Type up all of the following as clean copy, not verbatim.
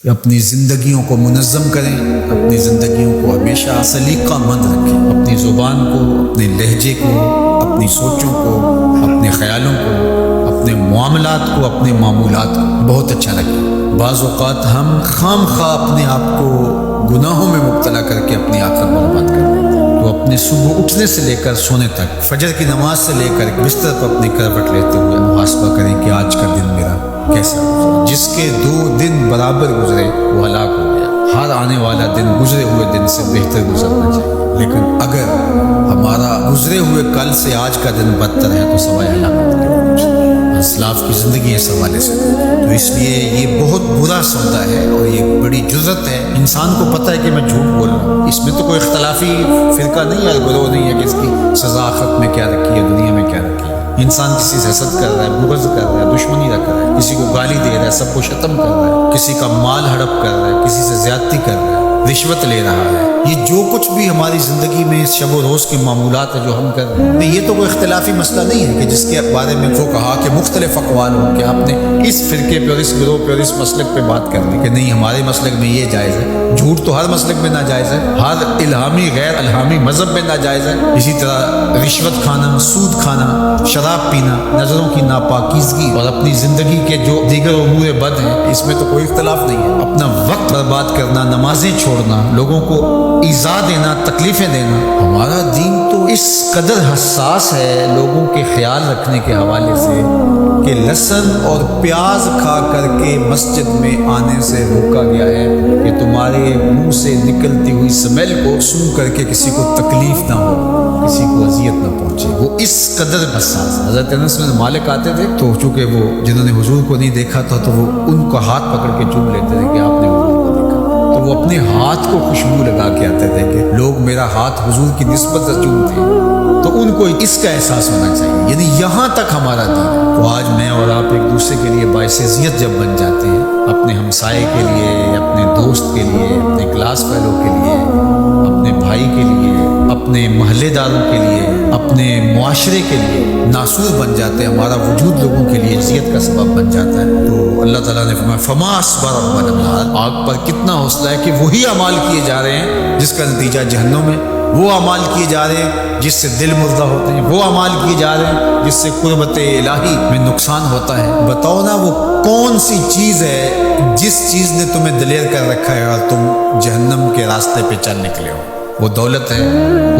کہ اپنی زندگیوں کو منظم کریں، اپنی زندگیوں کو ہمیشہ سلیقہ مند رکھیں، اپنی زبان کو، اپنے لہجے کو، اپنی سوچوں کو، اپنے خیالوں کو، اپنے معاملات کو، اپنے معمولات کو بہت اچھا رکھیں۔ بعض اوقات ہم خام خواہ اپنے آپ کو گناہوں میں مبتلا کر کے اپنی آخرت برباد کر دیتے ہیں۔ تو اپنے صبح اٹھنے سے لے کر سونے تک، فجر کی نماز سے لے کر بستر پر اپنی کروٹ لیتے ہوئے محاسبہ کریں کہ آج کا دن میرا کیسا گزرا۔ جس کے 2 دن برابر گزرے وہ ہلاک ہو گیا۔ ہر آنے والا دن گزرے ہوئے دن سے بہتر گزرنا چاہیے، لیکن اگر ہمارا گزرے ہوئے کل سے آج کا دن بدتر ہے تو سوائے علامت کے اسلاف کی زندگی اس حوالے سے، تو اس لیے یہ بہت برا سودا ہے اور یہ بڑی جرأت ہے۔ انسان کو پتہ ہے کہ میں جھوٹ بول رہا ہوں، اس میں تو کوئی اختلافی فرقہ نہیں ہے، گروہ نہیں ہے کہ اس کی سزا آخرت میں کیا رکھی ہے، دنیا میں کیا رکھی ہے۔ انسان کسی سے حسد کر رہا ہے، بغض کر رہا ہے، دشمنی رکھ رہا ہے، کسی کو گالی دے رہا ہے، سب کو شتم کر رہا ہے، کسی کا مال ہڑپ کر رہا ہے، کسی سے زیادتی کر رہا ہے، رشوت لے رہا ہے، یہ جو کچھ بھی ہماری زندگی میں اس شب و روز کے معمولات ہیں جو ہم کر رہے ہیں، یہ تو کوئی اختلافی مسئلہ نہیں ہے کہ جس کے بارے میں وہ کہا کہ مختلف اقوال ہوں کہ آپ نے اس فرقے پہ اور اس گروہ پہ اور اس مسلک پہ بات کر لی کہ نہیں ہمارے مسلک میں یہ جائز ہے۔ جھوٹ تو ہر مسلک میں ناجائز ہے، ہر الہامی غیر الہامی مذہب میں ناجائز ہے۔ اسی طرح رشوت کھانا، سود کھانا، شراب پینا، نظروں کی ناپاکیزگی اور اپنی زندگی کے جو دیگر امور بد ہیں، اس میں تو کوئی اختلاف نہیں ہے۔ اپنا وقت برباد کرنا، نمازیں چھوڑنا، لوگوں کو ایذا دینا، تکلیفیں دینا، ہمارا دین تو اس قدر حساس ہے لوگوں کے خیال رکھنے کے حوالے سے کہ لہسن اور پیاز کھا کر کے مسجد میں آنے سے روکا گیا ہے کہ تمہارے منہ سے نکلتی ہوئی سمیل کو سن کر کے کسی کو تکلیف نہ ہو، کسی کو اذیت نہ پہنچے۔ وہ اس قدر حساس ہے۔ حضرت انس بن مالک آتے تھے تو چونکہ وہ جنہوں نے حضور کو نہیں دیکھا تھا تو وہ ان کا ہاتھ پکڑ کے چوم لیتے تھے کہ آپ نے حضور کو دیکھا، تو وہ اپنے ہاتھ کو خوشبو لگا کے آتے تھے کہ لوگ میرا ہاتھ حضور کی نسبت سے چومتے ہیں، تو ان کو اس کا احساس ہونا چاہیے۔ یعنی یہاں تک ہمارا دین ہے۔ تو آج میں اور آپ ایک دوسرے کے لیے باعث اذیت جب بن جاتے ہیں، اپنے ہمسائے کے لیے، اپنے دوست کے لیے، اپنے کلاس فیلو کے لیے، اپنے بھائی کے لیے، اپنے محلے داروں کے لیے، اپنے معاشرے کے لیے ناسور بن جاتے ہیں، ہمارا وجود لوگوں کے لیے اذیت کا سبب بن جاتا ہے، تو اللہ تعالیٰ نے فرمایا فما اصبر ربنا النار، آگ پر کتنا حوصلہ ہے کہ وہی اعمال کیے جا رہے ہیں جس کا نتیجہ جہنم ہے، وہ اعمال کیے جا رہے ہیں جس سے دل مردہ ہوتے ہیں، وہ اعمال کیے جا رہے ہیں جس سے قربت الہی میں نقصان ہوتا ہے۔ بتاؤ نا وہ کون سی چیز ہے جس چیز نے تمہیں دلیر کر رکھا ہے اور تم جہنم کے راستے پہ چل نکلے ہو؟ وہ دولت ہے،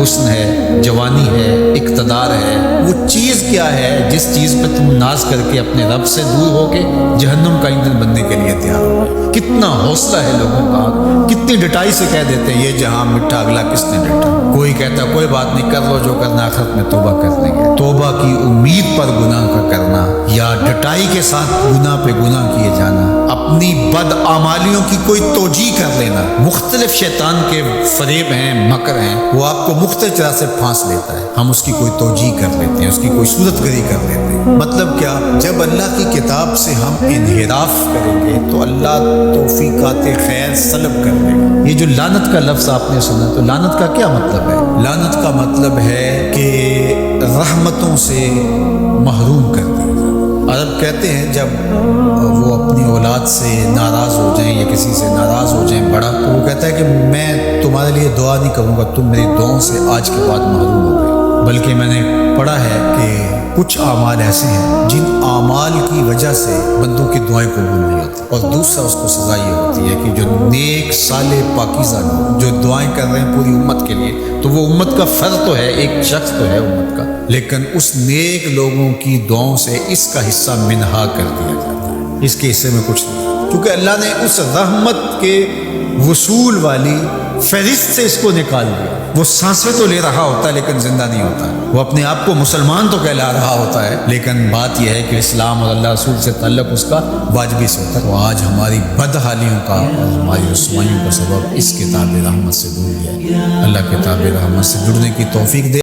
حسن ہے، جوانی ہے، اقتدار ہے۔ وہ چیز کیا ہے جس چیز پہ تم ناز کر کے اپنے رب سے دور ہو کے جہنم کا ایندھن بننے کے لیے تیار ہو گئے؟ کتنا حوصلہ ہے لوگوں کا، کتنی ڈٹائی سے کہہ دیتے ہیں یہ جہاں مٹھا اگلا کس نے ڈٹا۔ کوئی کہتا کوئی بات نہیں، کر لو جو کرنا، آخرت میں توبہ کر لیں گے۔ توبہ کی امید پر گناہ کا کرنا یا ڈٹائی کے ساتھ گناہ پہ گناہ کیے جانا، اپنی بد اعمالیوں کی کوئی توجیہ کر لینا، مختلف شیطان کے فریب ہیں، مکر ہیں، وہ آپ کو مختلف طرح سے پھانس لیتا ہے، ہم اس کی کوئی توجیہ کر لیتے ہیں، اس کی کوئی صورت گری کر لیتے ہیں۔ مطلب کیا؟ جب اللہ کی کتاب سے ہم انحراف کریں گے تو اللہ توفیقات خیر سلب کر دے گا۔ یہ جو لعنت کا لفظ آپ نے سنا، تو لعنت کا کیا مطلب ہے؟ لعنت کا مطلب ہے کہ رحمتوں سے محروم کر دیا۔ عرب کہتے ہیں جب وہ اپنی اولاد سے ناراض ہو جائیں یا کسی سے ناراض ہو جائیں بڑا، تو وہ کہتا ہے کہ میں تمہارے لیے دعا نہیں کروں گا، تم میری دعاؤں سے آج کے بعد محروم ہو گئے۔ بلکہ میں نے پڑھا ہے کہ کچھ اعمال ایسے ہیں جن اعمال کی وجہ سے بندوں کی دعائیں قبول نہیں ہوتی، اور دوسرا اس کو سزا یہ ہوتی ہے کہ جو نیک صالح پاکیزہ لوگ جو دعائیں کر رہے ہیں پوری امت کے لیے، تو وہ امت کا فرد تو ہے، ایک شخص تو ہے امت کا، لیکن اس نیک لوگوں کی دعاؤں سے اس کا حصہ منہا کر دیا جاتا ہے، اس کے حصے میں کچھ نہیں، کیونکہ اللہ نے اس رحمت کے وصول والی فہرست سے اس کو نکال دیا۔ وہ سانسیں تو لے رہا ہوتا ہے لیکن زندہ نہیں ہوتا، وہ اپنے آپ کو مسلمان تو کہلا رہا ہوتا ہے، لیکن بات یہ ہے کہ اسلام اور اللہ رسول سے تعلق اس کا واجبی سے ہوتا ہے۔ تو آج ہماری بدحالیوں کا اور ہماری رسوائیوں کا سبب اس کتاب رحمت سے دوری ہے۔ اللہ کتاب رحمت سے جڑنے کی توفیق دے۔